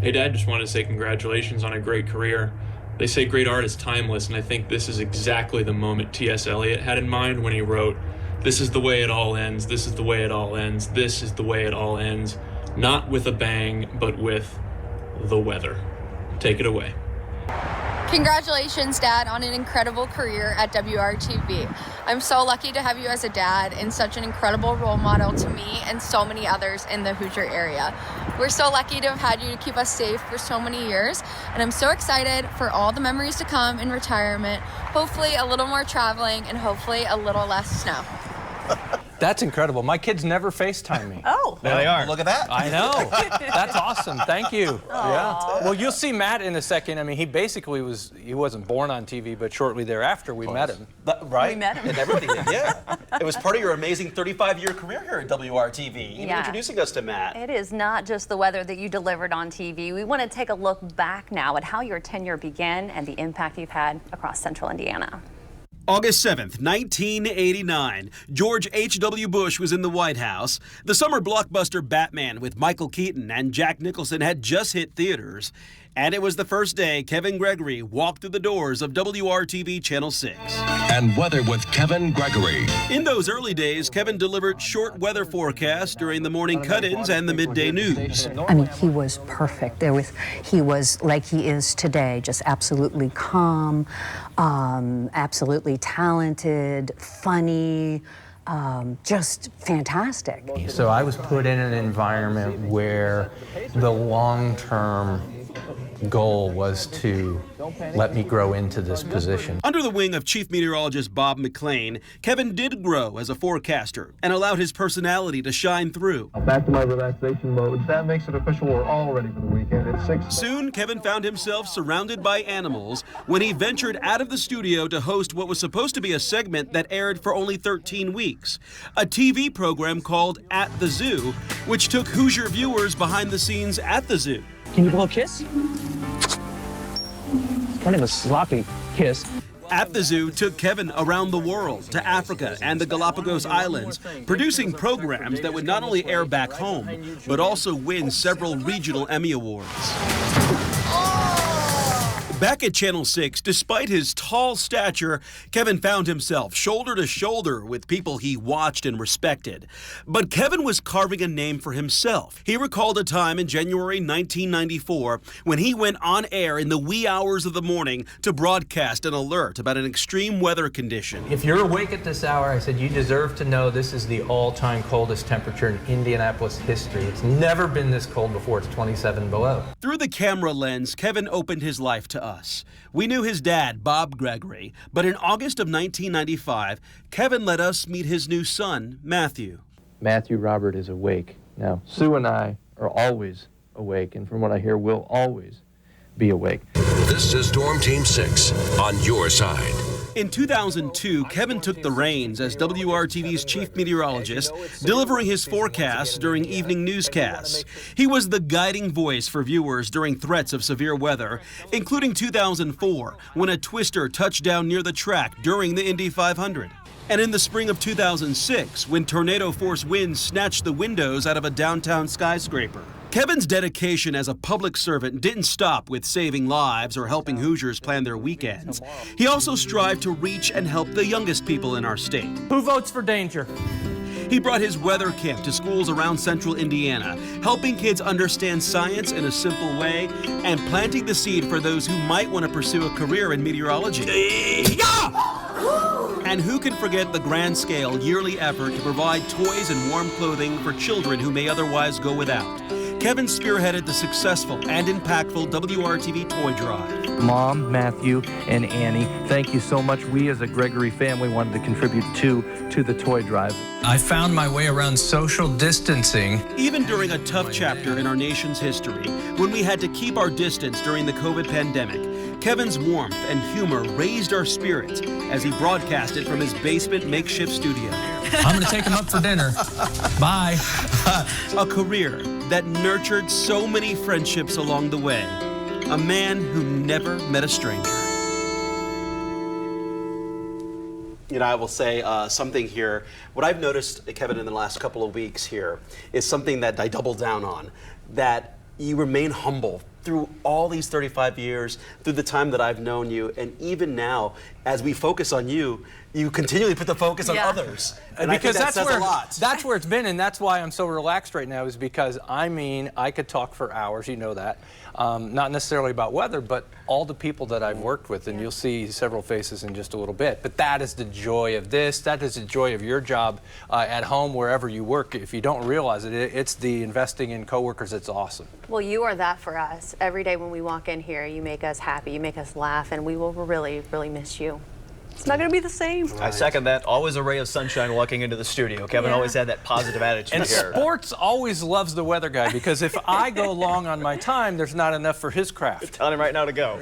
Hey, Dad, just wanted to say congratulations on a great career. They say great art is timeless, and I think this is exactly the moment T.S. Eliot had in mind when he wrote, "This is the way it all ends, this is the way it all ends, this is the way it all ends, not with a bang, but with the weather." Take it away. Congratulations, Dad, on an incredible career at WRTV. I'm so lucky to have you as a dad and such an incredible role model to me and so many others in the Hoosier area. We're so lucky to have had you to keep us safe for so many years, and I'm so excited for all the memories to come in retirement, hopefully a little more traveling and hopefully a little less snow. That's incredible. My kids never FaceTime me. Oh. There they are. Look at that. I know. That's awesome. Thank you. Yeah. Well, you'll see Matt in a second. I mean, he basically he wasn't born on TV, but shortly thereafter we met him. Right? We met him. And everything, yeah. It was part of your amazing 35-year career here at WRTV, even Yeah. introducing us to Matt. It is not just the weather that you delivered on TV. We want to take a look back now at how your tenure began and the impact you've had across Central Indiana. August 7th, 1989. George H.W. Bush was in the White House. The summer blockbuster Batman with Michael Keaton and Jack Nicholson had just hit theaters. And it was the first day Kevin Gregory walked through the doors of WRTV Channel 6. And weather with Kevin Gregory. In those early days, Kevin delivered short weather forecasts during the morning cut-ins and the midday news. I mean, he was perfect. He was like he is today, just absolutely calm, absolutely talented, funny, just fantastic. So I was put in an environment where the long-term goal was to let me grow into this position. Under the wing of Chief Meteorologist Bob McLean, Kevin did grow as a forecaster and allowed his personality to shine through. Back to my relaxation mode. That makes it official. We're all ready for the weekend. It's 6. Soon, Kevin found himself surrounded by animals when he ventured out of the studio to host what was supposed to be a segment that aired for only 13 weeks. A TV program called At the Zoo, which took Hoosier viewers behind the scenes at the zoo. Can you blow a kiss? Kind of a sloppy kiss. At the Zoo took Kevin around the world to Africa and the Galapagos Islands, producing programs that would not only air back home, but also win several regional Emmy Awards. Back at Channel 6, despite his tall stature, Kevin found himself shoulder to shoulder with people he watched and respected. But Kevin was carving a name for himself. He recalled a time in January 1994 when he went on air in the wee hours of the morning to broadcast an alert about an extreme weather condition. If you're awake at this hour, I said, you deserve to know this is the all-time coldest temperature in Indianapolis history. It's never been this cold before. It's 27 below. Through the camera lens, Kevin opened his life to us. We knew his dad, Bob Gregory, but in August of 1995, Kevin let us meet his new son, Matthew. Matthew Robert is awake. Now, Sue and I are always awake, and from what I hear, we'll always be awake. This is Storm Team 6 on your side. In 2002, Kevin took the reins as WRTV's chief meteorologist, delivering his forecasts during evening newscasts. He was the guiding voice for viewers during threats of severe weather, including 2004, when a twister touched down near the track during the Indy 500. And in the spring of 2006, when tornado-force winds snatched the windows out of a downtown skyscraper. Kevin's dedication as a public servant didn't stop with saving lives or helping Hoosiers plan their weekends. He also strived to reach and help the youngest people in our state. Who votes for danger? He brought his weather camp to schools around central Indiana, helping kids understand science in a simple way and planting the seed for those who might want to pursue a career in meteorology. And who can forget the grand-scale yearly effort to provide toys and warm clothing for children who may otherwise go without? Kevin spearheaded the successful and impactful WRTV Toy Drive. Mom, Matthew, and Annie, thank you so much. We as a Gregory family wanted to contribute to the toy drive. I found my way around social distancing. Even during a tough chapter in our nation's history, when we had to keep our distance during the COVID pandemic, Kevin's warmth and humor raised our spirits as he broadcasted from his basement makeshift studio. I'm going to take him up for dinner. Bye. A career that nurtured so many friendships along the way. A man who never met a stranger. You know, I will say something here. What I've noticed, Kevin, in the last couple of weeks here is something that I doubled down on, that you remain humble through all these 35 years, through the time that I've known you, and even now, as we focus on you, you continually put the focus on others. And because I think that says a lot. That's where it's been, and that's why I'm so relaxed right now, is because, I mean, I could talk for hours, you know that. Not necessarily about weather, but all the people that I've worked with, and you'll see several faces in just a little bit. But that is the joy of this. That is the joy of your job at home, wherever you work. If you don't realize it, it's the investing in coworkers that's awesome. Well, you are that for us. Every day when we walk in here, you make us happy, you make us laugh, and we will really, really miss you. It's not going to be the same. I second that. Always a ray of sunshine walking into the studio. Kevin always had that positive attitude And here. sports always loves the weather guy, because if I go long on my time, there's not enough for his craft. Telling him right now to go.